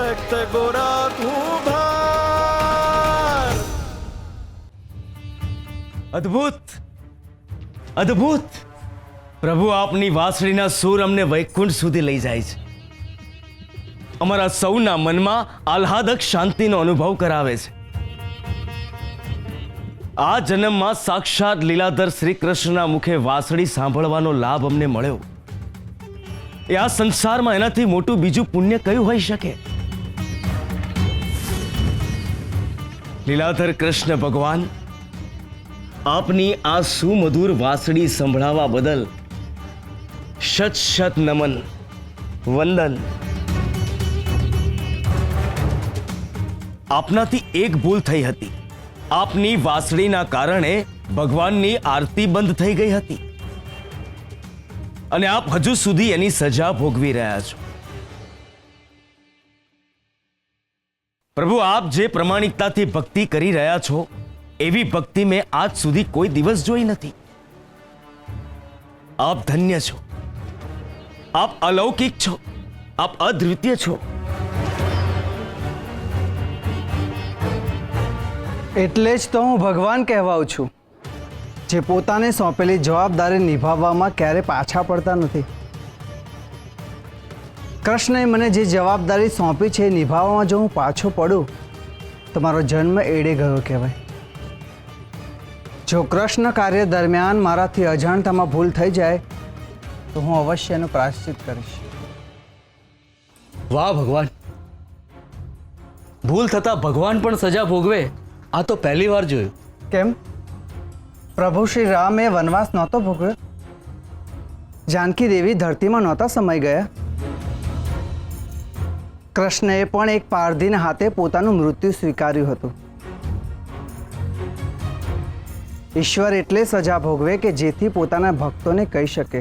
रक्त गोरा तू भार। અદ્ભુત અદ્ભુત પ્રભુ, આપની વાંસળીના સૂર અમને વૈકુંઠ સુધી લઈ જાય છે, અમારા સૌના મનમાં આહ્લાદક શાંતિનો અનુભવ કરાવે છે. આ જન્મમાં સાક્ષાત લીલાધર શ્રી કૃષ્ણના મુખે વાંસળી સાંભળવાનો લાભ અમને મળ્યો. એ આ સંસારમાં એનાથી મોટું બીજું પુણ્ય કયું હોઈ શકે? લીલાધર કૃષ્ણ ભગવાન, આપની આ સુમધુર વાંસળી સંભળાવવા બદલ શત શત નમન, વંદન. આપનાથી એક ભૂલ થઈ હતી. આપની વાંસળીના કારણે ભગવાનની આરતી બંધ થઈ ગઈ હતી અને આપ હજુ સુધી એની સજા ભોગવી રહ્યા છો. પ્રભુ, આપ જે પ્રમાણિકતાથી ભક્તિ કરી રહ્યા છો એવી ભક્તિ મેં આજ સુધી કોઈ દિવસ જોઈ નથી. આપ ધન્ય છો, આપ અલૌકિક છો, આપ અદ્વિતીય છો. એટલે જ તો હું ભગવાન કહેવાઉં છું, જે પોતાને સોંપેલી જવાબદારી નિભાવવામાં ક્યારે પાછા પડતા નથી. કૃષ્ણએ મને જે જવાબદારી સોંપી છે એ નિભાવવામાં જો હું પાછો પડું તો મારો જન્મ એડે ગયો કહેવાય. જો કૃષ્ણ કાર્ય દરમિયાન મારાથી અજાણતામાં ભૂલ થઈ જાય તો હું અવશ્ય એનું પ્રાયશ્ચિત કરીશ. વાહ ભગવાન, ભૂલ થતા ભગવાન પણ સજા ભોગવે, આ તો પહેલી વાર જોયું. કેમ? પ્રભુ શ્રી રામે વનવાસ નહોતો ભોગવ્યો? જાનકી દેવી ધરતીમાં નહોતા સમાઈ ગયા? કૃષ્ણએ પણ એક પારધીના હાથે પોતાનું મૃત્યુ સ્વીકાર્યું હતું. ઈશ્વર એટલે સજા ભોગવે કે જેથી પોતાના ભક્તોને કહી શકે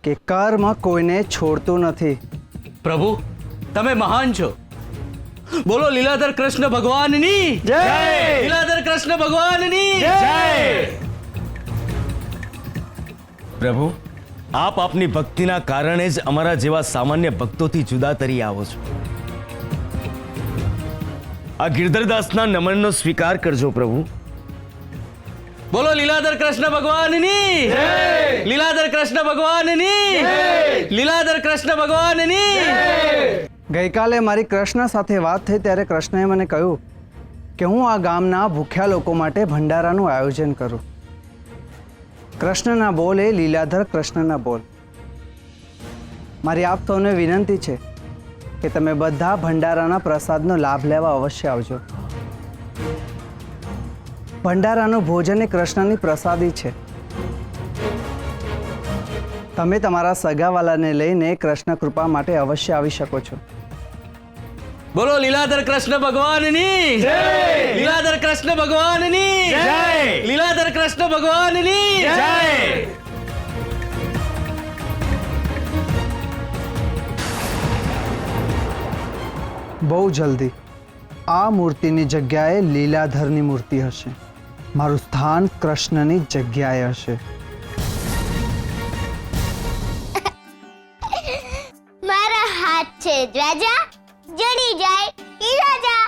કે કર્મ કોઈને છોડતું નથી. પ્રભુ, તમે મહાન છો. બોલો લીલાધર કૃષ્ણ ભગવાનની જય! લીલાધર કૃષ્ણ ભગવાનની જય! પ્રભુ, આપ આપની ભક્તિના કારણે જ અમારા જેવા સામાન્ય ભક્તોથી જુદા તરી આવો છો. આ ગિરધરદાસના નમનનો સ્વીકાર કરજો પ્રભુ. બોલો લીલાધર કૃષ્ણ ભગવાનની જય! લીલાધર કૃષ્ણ ભગવાનની જય! લીલાધર કૃષ્ણ ભગવાનની ગઈકાલે મારી કૃષ્ણ સાથે વાત થઈ ત્યારે કૃષ્ણએ મને કહ્યું કે હું આ ગામના ભૂખ્યા લોકો માટે ભંડારાનું આયોજન કરું. કૃષ્ણના બોલ એ લીલાધર કૃષ્ણના બોલ. મારી આપ સૌને વિનંતી છે કે તમે બધા ભંડારાના પ્રસાદનો લાભ લેવા અવશ્ય આવજો. ભંડારાનું ભોજન એ કૃષ્ણની પ્રસાદી છે. તમે તમારા સગાવાલાને લઈને કૃષ્ણ કૃપા માટે અવશ્ય આવી શકો છો. બોલો લીલાધર કૃષ્ણ ભગવાનની જય! લીલાધર કૃષ્ણ ભગવાનની જય! લીલાધર કૃષ્ણ ભગવાનની જય! બહુ જલ્દી આ મૂર્તિની જગ્યાએ લીલાધરની મૂર્તિ હશે. મારું સ્થાન કૃષ્ણની જગ્યાએ હશે. મારા હાથ છે ધ્વજા, જડી જાય ઈ રાજા.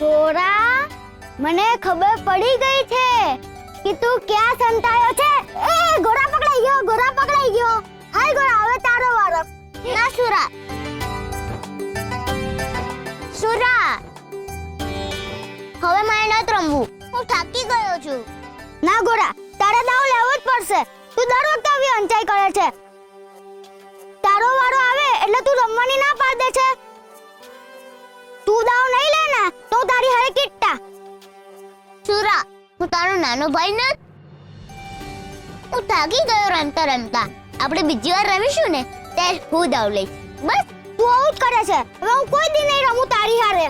ગોરા, મને ખબર પડી ગઈ છે કે તું ક્યાં સંતાયો છે. એ ગોરા પકડાઈ ગયો, ગોરા પકડાઈ ગયો. હાય ગોરા, હવે તારો વારો. ના સુરા, સુરા, હવે મારે નથી રમવું, હું થાકી ગયો છું. ના ગોરા, તારે દાવ લેવો જ પડશે. તું દર વખતે આવી અંચાઈ કરે છે. તારો વારો આવે એટલે તું રમવાની ના પાડ દે છે. તું દાવ નહીં લે ને તો તારી હારે કિટ્ટા. સુરા, હું તારો નાનો ભાઈ ન? હું થાકી ગયો રમતા રમતા. આપણે બીજી વાર રમીશું ને ત્યારે હું દાવ લઈશ. બસ તું આવું જ કરે છે. હવે હું કોઈ દી નહીં રમું તારી હારે.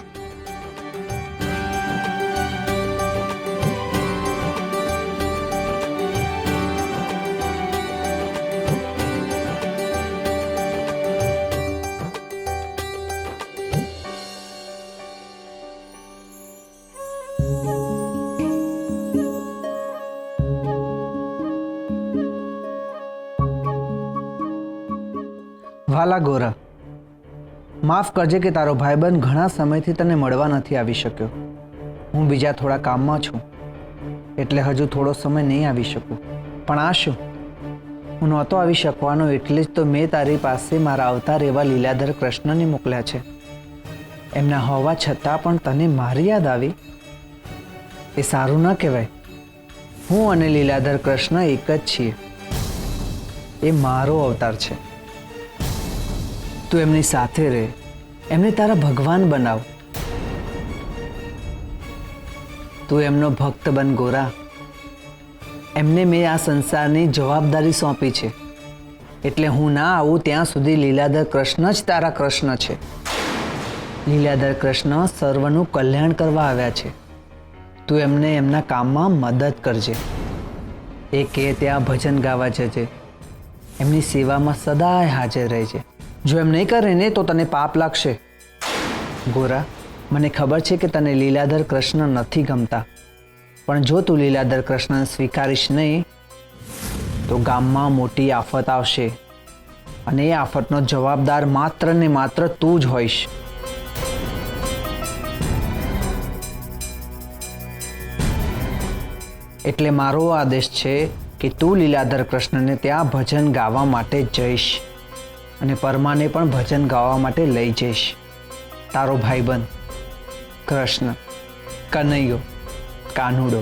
વાલા ગોરા, માફ કરજે કે તારો ભાઈબંધ ઘણા સમયથી તને મળવા નથી આવી શક્યો. હું બીજા થોડા કામમાં છું એટલે હજુ થોડો સમય નહીં આવી શકું. પણ આ શું, હું નહોતો આવી શકવાનો એટલે જ તો મેં તારી પાસે મારા અવતાર એવા લીલાધર કૃષ્ણને મોકલ્યા છે. એમના હોવા છતાં પણ તને મારી યાદ આવી એ સારું ન કહેવાય. હું અને લીલાધર કૃષ્ણ એક જ છીએ. એ મારો અવતાર છે. તું એમની સાથે રહે, એમને તારા ભગવાન બનાવ. તું એમનો ભક્ત બન ગોરા. એમને મેં આ સંસારની જવાબદારી સોંપી છે એટલે હું ના આવું ત્યાં સુધી લીલાધર કૃષ્ણ જ તારા કૃષ્ણ છે. લીલાધર કૃષ્ણ સર્વનું કલ્યાણ કરવા આવ્યા છે. તું એમને એમના કામમાં મદદ કરજે. એ કે ત્યાં ભજન ગાવા જજે, એમની સેવામાં સદાય હાજર રહેજે. જો એમ નહીં કરે ને તો તને પાપ લાગશે. ગોરા, મને ખબર છે કે તને લીલાધર કૃષ્ણ નથી ગમતા, પણ જો તું લીલાધર કૃષ્ણ સ્વીકારીશ નહીં તો ગામમાં મોટી આફત આવશે અને એ આફતનો જવાબદાર માત્ર ને માત્ર તું જ હોઈશ. એટલે મારો આદેશ છે કે તું લીલાધર કૃષ્ણને ત્યાં ભજન ગાવા માટે જઈશ અને પરમાને પણ ભજન ગાવા માટે લઈ જઈશ. તારો ભાઈબંધ કૃષ્ણ, કનૈયો, કાનુડો.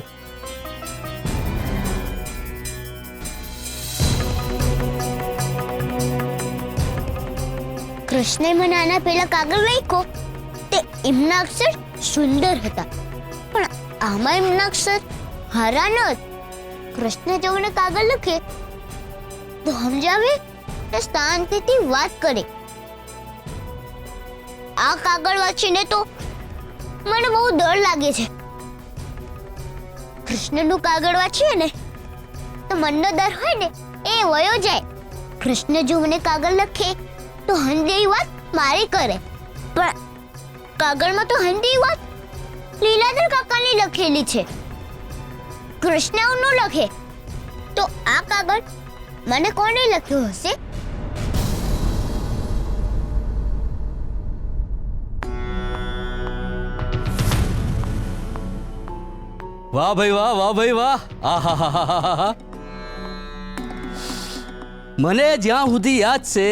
કૃષ્ણે મને આના પેલા કાગળ લખ્યો તે એમના અક્ષર સુંદર હતા, પણ આમાં એમના અક્ષર હારા ન. કૃષ્ણ જો મને કાગળ લખે તો સમજાવે ને શાંતિથી વાત કરે. આ કાગળ વાંચીને તો મને બહુ ડર લાગે છે. કૃષ્ણનું કાગળ વાંચીએ ને તો મનનો ડર હોય ને એ વયો જાય. કૃષ્ણ જો મને કાગળ લખે તો હંધી વાત મારી કરે, પણ કાગળમાં તો હંધી વાત લીલાધર કાકાની લખેલી છે. કૃષ્ણ નો લખે તો આ કાગળ મને કોને લખ્યો હશે? વાહ ભાઈ વાહ, વાહ ભાઈ વાહ. આહાહાહાહા. મને જ્યાં સુધી યાદ છે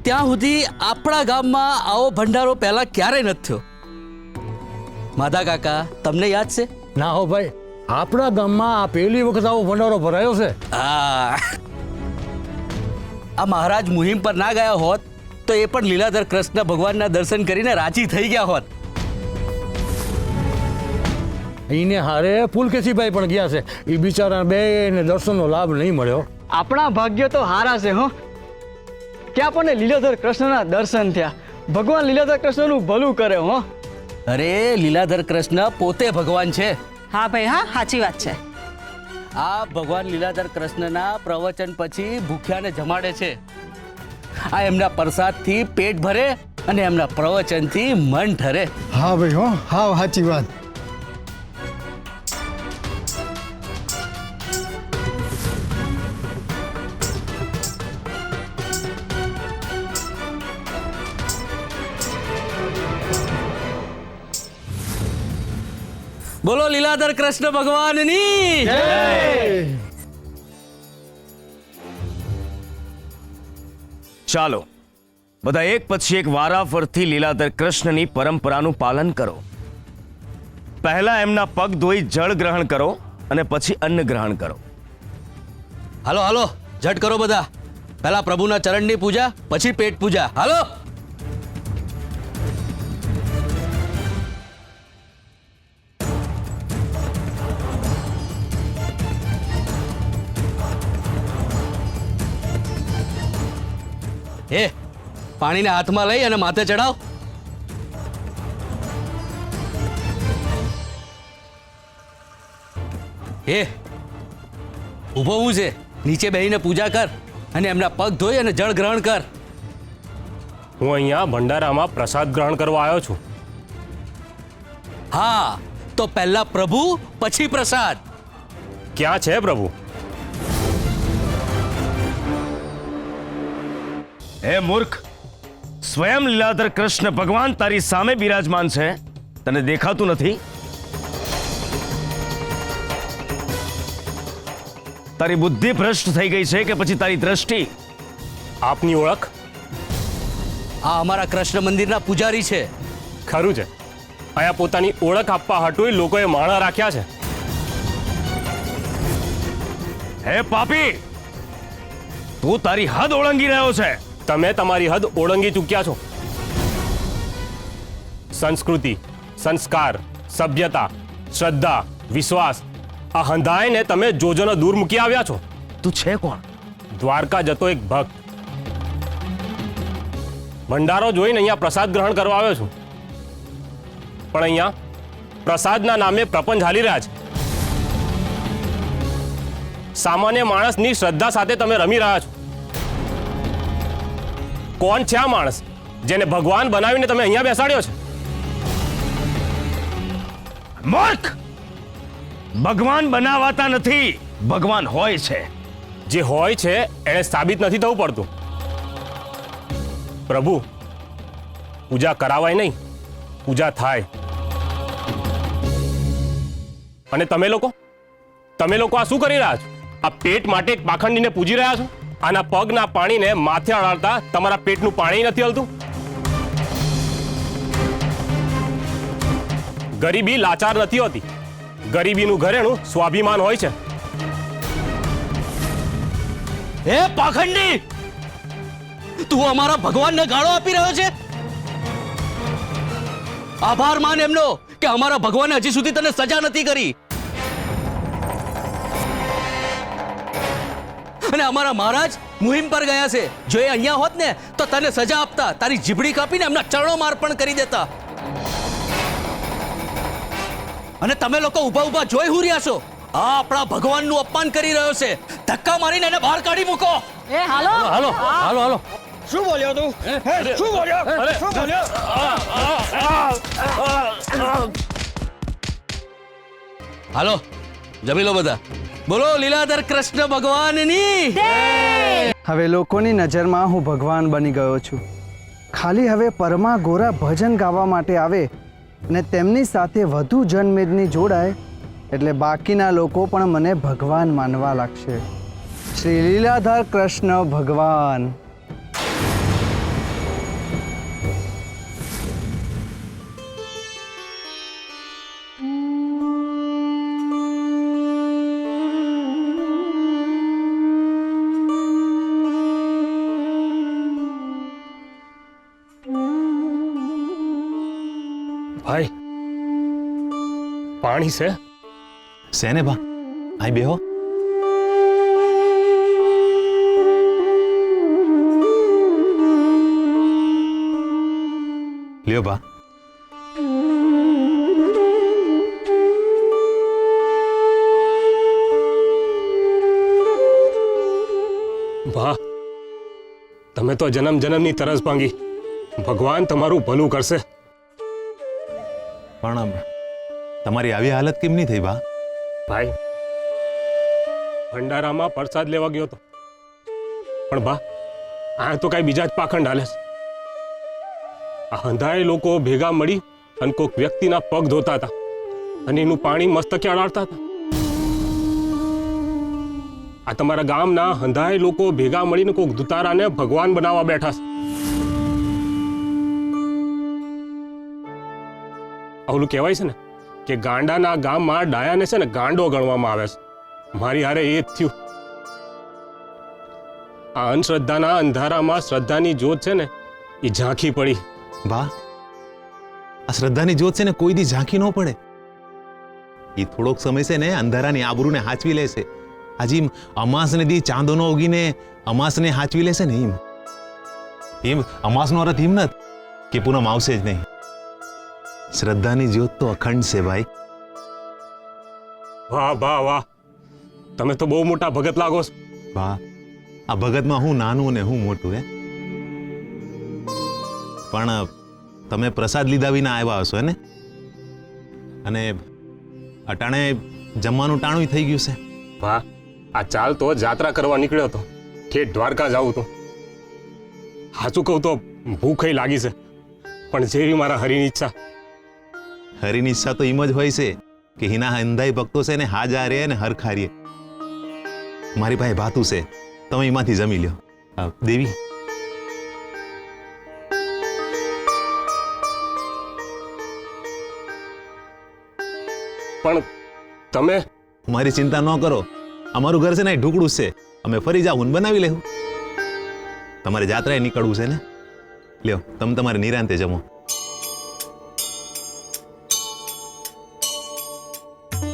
ત્યાં સુધી આપણા ગામમાં આવો ભંડારો પહેલા ક્યારેય નથી થયો. માધા કાકા, તમને યાદ છે? ના હો ભાઈ, આપણા ગામમાં આ પહેલી વખત આવો ભંડારો ભરાયો છે. આ મહારાજ મુહિમ પર ના ગયા હોત તો એ પણ લીલાધર કૃષ્ણ ભગવાનના દર્શન કરીને રાજી થઈ ગયા હોત. એને હારે પુલકેશીભાઈ પણ ગયા છે. એ બિચારા બેને દર્શનનો લાભ નહીં મળ્યો. આપણા ભાગ્ય તો હારા છે હો, કે આપણને લીલાધર કૃષ્ણના દર્શન થયા. ભગવાન લીલાધર કૃષ્ણનું ભલું કરે હો. અરે લીલાધર કૃષ્ણ પોતે ભગવાન છે. હા ભાઈ, હા, સાચી વાત છે. આ ભગવાન લીલાધર કૃષ્ણના પ્રવચન પછી ભૂખ્યાને જમાડે છે. આ એમના પ્રસાદથી પેટ ભરે અને એમના પ્રવચનથી મન ઠરે. હા ભાઈ હો, હા સાચી વાત. બોલો લીલાધર કૃષ્ણ ભગવાનની જય. ચાલો બધા એક પછી એક વારાફરતી લીલાધર કૃષ્ણની પરંપરાનું પાલન કરો. પહેલા એમના પગ ધોઈ જળ ગ્રહણ કરો અને પછી અન્ન ગ્રહણ કરો. હાલો હાલો, ઝટ કરો બધા. પહેલા પ્રભુના ચરણની પૂજા, પછી પેટ પૂજા. હાલો. પાણીને હાથમાં લઈ અને માથે ચડાવ. એ ઊભો હું છે, નીચે બેહીને પૂજા કર અને એમના પગ ધોઈ અને જળ ગ્રહણ કર. હું અહીંયા ભંડારામાં પ્રસાદ ગ્રહણ કરવા આવ્યો છું. હા, તો પહેલા પ્રભુ પછી પ્રસાદ. ક્યાં છે પ્રભુ? હે મૂર્ખ, સ્વયં લીલાધર કૃષ્ણ ભગવાન તારી સામે બિરાજમાન છે, તને દેખાતું નથી? તારી બુદ્ધિ ભ્રષ્ટ થઈ ગઈ છે કે પછી તારી દ્રષ્ટિ? આપની ઓળખ? આ અમારા કૃષ્ણ મંદિરના પૂજારી છે. ખરું છે, અહીંયા પોતાની ઓળખ આપવા હાટું લોકોએ માણા રાખ્યા છે. હે પાપી, તું તારી હદ ઓળંગી રહ્યો છે. તમે તમારી હદ ઓળંગી ચૂક્યા છો. સંસ્કૃતિ, સંસ્કાર, સભ્યતા, શ્રદ્ધા, વિશ્વાસ, આ હંધાઈને તમે જોજોનો દૂર મૂકી આવ્યા છો. તું છે કોણ? દ્વારકા જતો એક ભક્ત. ભંડારો જોઈને અહીંયા પ્રસાદ ગ્રહણ કરવા આવ્યો છું, પણ અહીંયા પ્રસાદના નામે પ્રપંચ હાલી રહ્યા છે. સામાન્ય માણસની શ્રદ્ધા સાથે તમે રમી રહ્યા છો. કોણ છે આ માણસ જેને ભગવાન બનાવીને તમે અહીંયા બેસાડ્યો છે? મૂર્ખ, ભગવાન બનાવાતા નથી, ભગવાન હોય છે. જે હોય છે એને સાબિત નથી થવું પડતું. પ્રભુ, પૂજા કરાવાય નહીં, પૂજા થાય. અને તમે લોકો આ શું કરી રહ્યા છો? આ પેટ માટે એક પાખંડીને પૂજી રહ્યા છો? આના પગના પાણીને માથે અડાડતા તમારા પેટનું પાણી નથી હલતું? ગરીબી લાચાર નથી હોતી, ગરીબીનું ઘરેણું સ્વાભિમાન હોય છે. હે પાખંડી, તું અમારા ભગવાનને ગાળો આપી રહ્યો છે? આભાર માન એમનો કે અમારા ભગવાને હજી સુધી તને સજા નથી કરી. અને અમારા મહારાજ મુહિમ પર ગયા છે. જો એ અહીંયા હોત ને તો તને સજા આપતા, તારી જીભડી કાપીને એમના ચરણોમાં અર્પણ કરી દેતા. અને તમે લોકો ઊભા ઊભા જોઈ હું રહ્યા છો? આ આપણા ભગવાનનું અપમાન કરી રહ્યો છે. ધક્કા મારીને એને બહાર કાઢી મૂકો. એ હાલો હાલો હાલો હાલો. શું બોલ્યો તું? શું બોલ્યો? શું બોલ્યો? હાલો જમી લો બધા. બોલો લીલાધર કૃષ્ણ ભગવાનની. હવે લોકોની નજરમાં હું ભગવાન બની ગયો છું. ખાલી હવે પરમા ગોરા ભજન ગાવા માટે આવે અને તેમની સાથે વધુ જનમેદની જોડાય એટલે બાકીના લોકો પણ મને ભગવાન માનવા લાગશે. શ્રી લીલાધર કૃષ્ણ ભગવાન. ભાઈ, પાણી છે? સેને બા, અહીં બેહો. લ્યો બા. વાહ, તમે તો જન્મ જન્મની તરસ ભાંગી. ભગવાન તમારું ભલું કરશે. પણ તમારી આવી હાલત કેમ નહીં થઈ બા? ભાઈ, ભંડારામાં પ્રસાદ લેવા ગયો હતો, પણ બા આ તો કઈ બીજા જ પાખંડ હાલે છે. આ હંધાએ લોકો ભેગા મળી અને કોઈક વ્યક્તિના પગ ધોતા હતા અને એનું પાણી મસ્તકે અડાડતા હતા. આ તમારા ગામના હંધાએ લોકો ભેગા મળીને કોઈક દુતારાને ભગવાન બનાવવા બેઠા છે. ઓલું કહેવાય છે ને કે ગાંડાના ગામમાં ડાયાને છે ને ગાંડો ગણવામાં આવે છે. મારી હારે એ જ થયું. આ અંધશ્રદ્ધાના અંધારામાં શ્રદ્ધાની જ્યોત છે ને એ ઝાંખી પડી. બા, આ શ્રદ્ધાની જ્યોત છે ને કોઈ દી ઝાંખી ન પડે. એ થોડોક સમય છે ને અંધારાની આબરૂને હાચવી લેશે. હજી અમાસને દી ચાંદોનો ઉગીને અમાસને હાચવી લેશે ને એમ. એમ અમાસનો અર્થ એમ નથી કે પૂનમ આવશે જ નહીં. શ્રદ્ધાની જ્યોત તો અખંડ છે ભાઈ. વાહ વાહ વાહ, તમે તો બહુ મોટા ભગત લાગો છો. વાહ, આ ભગતમાં હું નાનું ને હું મોટું હે. પણ તમે પ્રસાદ લીધા વિના આવ્યા હશો ને? અને અટાણે જમવાનું ટાણું થઈ ગયું છે. વાહ, આ ચાલ તો જાત્રા કરવા નીકળ્યો હતો, ઠેઠ દ્વારકા જાવું તો. સાચું કહું તો ભૂખ લાગી છે, પણ જેવી મારા હરિની ઈચ્છા. હરિની ઈચ્છા તો એમ જ હોય છે કે હિના અંધાઈ ભક્તો છે ને હાજા રે ને હરખા રે. મારી પાસે ભાતું છે, તમે એમાંથી જમી લ્યો. દેવી, પણ તમે મારી ચિંતા ન કરો. અમારું ઘર છે ને ઢુકડું છે, અમે ફરી જાવું ને બનાવી લેવું. તમારે જાત્રાએ નીકળવું છે ને? લ્યો, તમે તમારે નિરાંતે જમો.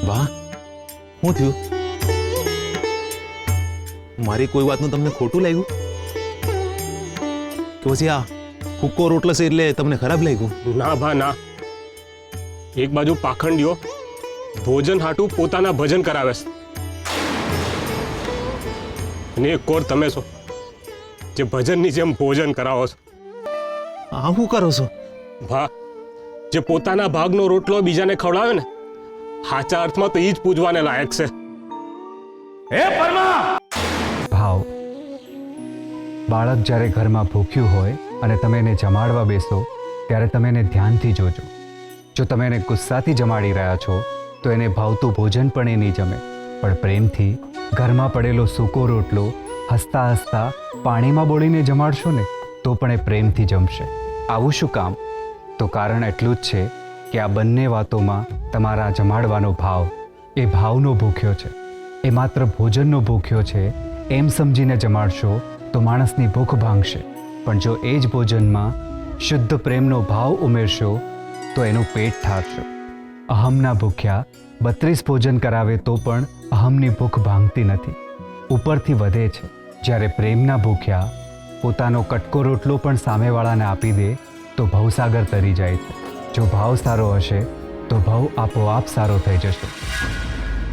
વાહ, શું થયું? મારી કોઈ વાતનું તમને ખોટું લાગ્યું કે પછી આ હુક્કો રોટલો છે એટલે તમને ખરાબ લાગ્યું? ના ભા ના, એક બાજુ પાખંડીઓ ભોજન હાટું પોતાના ભજન કરાવે છે, અને એક કોર તમે છો જે ભજનની જેમ ભોજન કરાવો છો. આ શું કરો છો? ભા, જે પોતાના ભાગનો રોટલો બીજાને ખવડાવે ને, સાચા અર્થમાં તો એ જ પૂજવાને લાયક છે. ભાવ, બાળક જ્યારે ઘરમાં ભૂખ્યું હોય અને તમે એને જમાડવા બેસો ત્યારે તમે એને ધ્યાનથી જોજો. જો તમે એને ગુસ્સાથી જમાડી રહ્યા છો તો એને ભાવતું ભોજન પણ એ નહીં જમે. પણ પ્રેમથી ઘરમાં પડેલો સૂકો રોટલો હસતા હસતા પાણીમાં બોળીને જમાડશો ને તો પણ એ પ્રેમથી જમશે. આવું શું કામ? તો કારણ એટલું જ છે કે આ બંને વાતોમાં તમારા જમાડવાનો ભાવ એ ભાવનો ભૂખ્યો છે, એ માત્ર ભોજનનો ભૂખ્યો છે એમ સમજીને જમાડશો તો માણસની ભૂખ ભાંગશે. પણ જો એ જ ભોજનમાં શુદ્ધ પ્રેમનો ભાવ ઉમેરશો તો એનું પેટ ઠારશે. અહમના ભૂખ્યા 32 ભોજન કરાવે તો પણ અહમની ભૂખ ભાંગતી નથી, ઉપરથી વધે છે. જ્યારે પ્રેમના ભૂખ્યા પોતાનો કટકો રોટલો પણ સામેવાળાને આપી દે તો ભવસાગર તરી જાય છે. જો ભાવ સારો હશે તો ભાવ આપોઆપ સારો થઈ જશે.